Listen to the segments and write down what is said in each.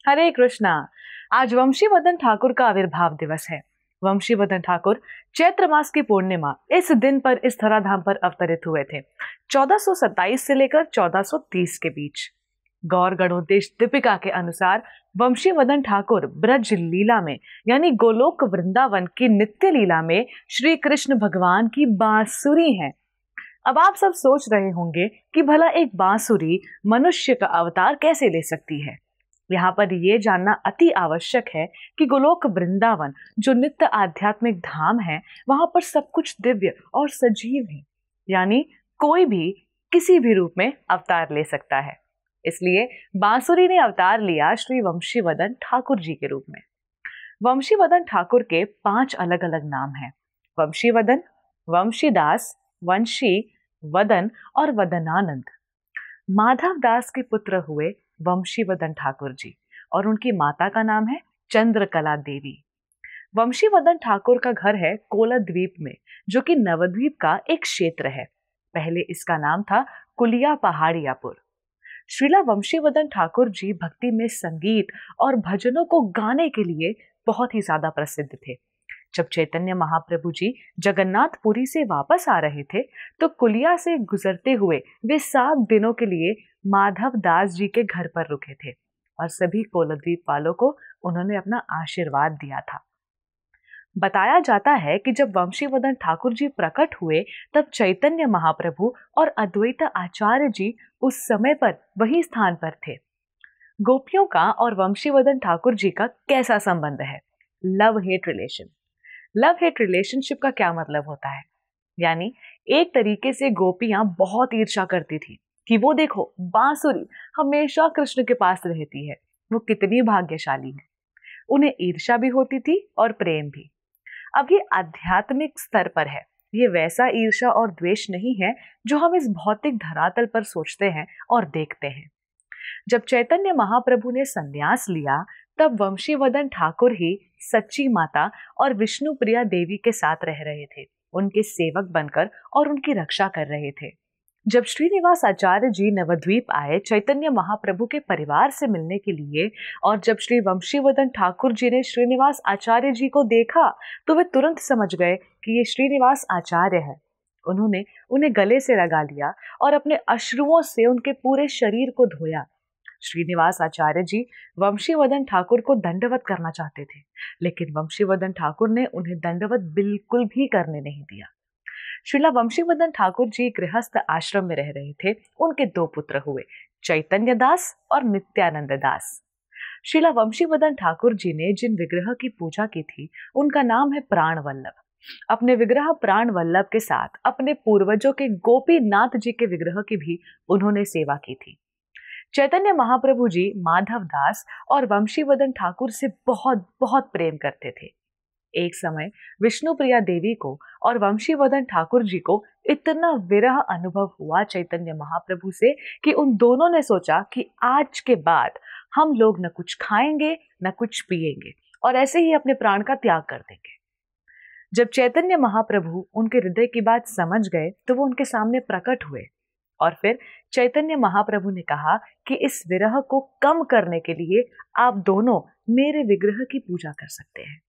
हरे कृष्णा। आज वंशीवदन ठाकुर का आविर्भाव दिवस है। वंशीवदन ठाकुर चैत्र मास की पूर्णिमा इस दिन पर इस धराधाम पर अवतरित हुए थे, 1427 से लेकर 1430 के बीच। गौर गणोदेश दीपिका के अनुसार वंशीवदन ठाकुर ब्रज लीला में यानी गोलोक वृंदावन की नित्य लीला में श्री कृष्ण भगवान की बांसुरी हैं। अब आप सब सोच रहे होंगे कि भला एक बांसुरी मनुष्य का अवतार कैसे ले सकती है। यहाँ पर यह जानना अति आवश्यक है कि गोलोक वृंदावन जो नित्य आध्यात्मिक धाम है, वहां पर सब कुछ दिव्य और सजीव है, यानी कोई भी किसी भी रूप में अवतार ले सकता है। इसलिए बांसुरी ने अवतार लिया श्री वंशीवदन ठाकुर जी के रूप में। वंशीवदन ठाकुर के 5 अलग अलग नाम हैं: वंशीवदन, वंशीदास, वंशी, वदन और वदनानंद। माधव दास के पुत्र हुए वंशीवदन ठाकुर जी और उनकी माता का नाम है चंद्रकला देवी। वंशीवदन ठाकुर का घर है कोलद्वीप में, जो कि नवद्वीप का एक क्षेत्र है। पहले इसका नाम था कुलिया पहाड़ियापुर। श्रीला वंशीवदन ठाकुर जी भक्ति में संगीत और भजनों को गाने के लिए बहुत ही ज्यादा प्रसिद्ध थे। जब चैतन्य महाप्रभु जी जगन्नाथपुरी से वापस आ रहे थे, तो कुलिया से गुजरते हुए वे 7 दिनों के लिए माधव दास जी के घर पर रुके थे और सभी कोलद्वीप वालों को उन्होंने अपना आशीर्वाद दिया था। बताया जाता है कि जब वंशीवदन ठाकुर जी प्रकट हुए, तब चैतन्य महाप्रभु और अद्वैत आचार्य जी उस समय पर वही स्थान पर थे। गोपियों का और वंशीवदन ठाकुर जी का कैसा संबंध है? Love hate relation. Love hate relationship का क्या मतलब होता है? यानी एक तरीके से गोपियां बहुत ईर्ष्या करती थी कि वो देखो, बांसुरी हमेशा कृष्ण के पास रहती है, वो कितनी भाग्यशाली है। उन्हें ईर्ष्या भी होती थी और प्रेम भी। अब ये आध्यात्मिक स्तर पर है, ये वैसा ईर्ष्या और द्वेष नहीं है जो हम इस भौतिक धरातल पर सोचते हैं और देखते हैं। जब चैतन्य महाप्रभु ने संन्यास लिया, तब वंशीवदन ठाकुर ही सच्ची माता और विष्णु प्रिया देवी के साथ रह रहे थे, उनके सेवक बनकर और उनकी रक्षा कर रहे थे। जब श्रीनिवास आचार्य जी नवद्वीप आए चैतन्य महाप्रभु के परिवार से मिलने के लिए, और जब श्री वंशीवदन ठाकुर जी ने श्रीनिवास आचार्य जी को देखा, तो वे तुरंत समझ गए कि ये श्रीनिवास आचार्य है। उन्होंने उन्हें गले से लगा लिया और अपने अश्रुओं से उनके पूरे शरीर को धोया। श्रीनिवास आचार्य जी वंशीवदन ठाकुर को दंडवत करना चाहते थे, लेकिन वंशीवदन ठाकुर ने उन्हें दंडवत बिल्कुल भी करने नहीं दिया। श्रीला वंशीवदन ठाकुर जी गृहस्थ आश्रम में रह रहे थे। उनके 2 पुत्र हुए, चैतन्य दास और नित्यानंद दास। श्रीला वंशीवदन ठाकुर जी ने जिन विग्रह की पूजा की थी, उनका नाम है प्राण वल्लभ। अपने विग्रह प्राण वल्लभ के साथ अपने पूर्वजों के गोपीनाथ जी के विग्रह की भी उन्होंने सेवा की थी। चैतन्य महाप्रभु जी माधव दास और वंशीवदन ठाकुर से बहुत बहुत प्रेम करते थे। एक समय विष्णु प्रिया देवी को और वंशीवदन ठाकुर जी को इतना विरह अनुभव हुआ चैतन्य महाप्रभु से कि उन दोनों ने सोचा कि आज के बाद हम लोग न कुछ खाएंगे न कुछ पिएंगे और ऐसे ही अपने प्राण का त्याग कर देंगे। जब चैतन्य महाप्रभु उनके हृदय की बात समझ गए, तो वो उनके सामने प्रकट हुए और फिर चैतन्य महाप्रभु ने कहा कि इस विरह को कम करने के लिए आप दोनों मेरे विग्रह की पूजा कर सकते हैं।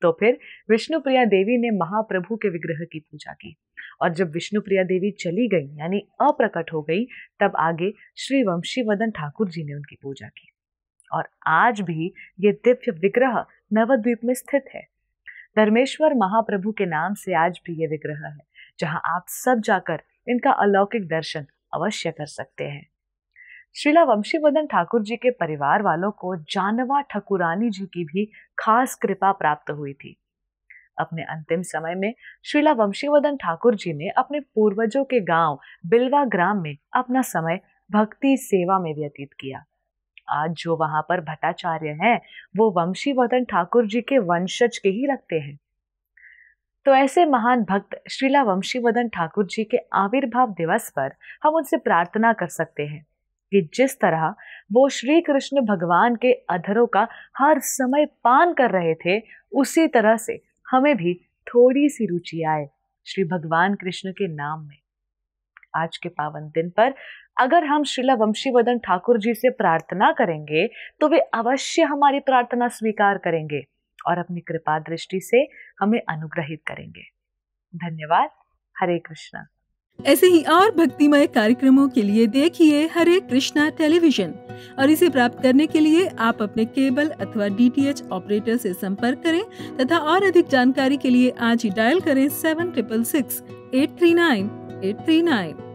तो फिर विष्णुप्रिया देवी ने महाप्रभु के विग्रह की पूजा की, और जब विष्णुप्रिया देवी चली गई यानी अप्रकट हो गई, तब आगे श्री वंशीवदन ठाकुर जी ने उनकी पूजा की। और आज भी ये दिव्य विग्रह नवद्वीप में स्थित है। धर्मेश्वर महाप्रभु के नाम से आज भी ये विग्रह है, जहां आप सब जाकर इनका अलौकिक दर्शन अवश्य कर सकते हैं। श्रीला वंशीवदन ठाकुर जी के परिवार वालों को जानवा ठकुरानी जी की भी खास कृपा प्राप्त हुई थी। अपने अंतिम समय में श्रीला वंशीवदन ठाकुर जी ने अपने पूर्वजों के गांव बिलवा ग्राम में अपना समय भक्ति सेवा में व्यतीत किया। आज जो वहां पर भट्टाचार्य हैं, वो वंशीवदन ठाकुर जी के वंशज के ही लगते हैं। तो ऐसे महान भक्त श्रीला वंशीवदन ठाकुर जी के आविर्भाव दिवस पर हम उनसे प्रार्थना कर सकते हैं कि जिस तरह वो श्री कृष्ण भगवान के अधरों का हर समय पान कर रहे थे, उसी तरह से हमें भी थोड़ी सी रुचि आए श्री भगवान कृष्ण के नाम में। आज के पावन दिन पर अगर हम श्रीला वंशीवर्धन ठाकुर जी से प्रार्थना करेंगे तो वे अवश्य हमारी प्रार्थना स्वीकार करेंगे और अपनी कृपा दृष्टि से हमें अनुग्रहित करेंगे। धन्यवाद। हरे कृष्णा। ऐसे ही और भक्तिमय कार्यक्रमों के लिए देखिए हरे कृष्णा टेलीविजन और इसे प्राप्त करने के लिए आप अपने केबल अथवा DTH ऑपरेटर से संपर्क करें तथा और अधिक जानकारी के लिए आज ही डायल करें 7666 839 839।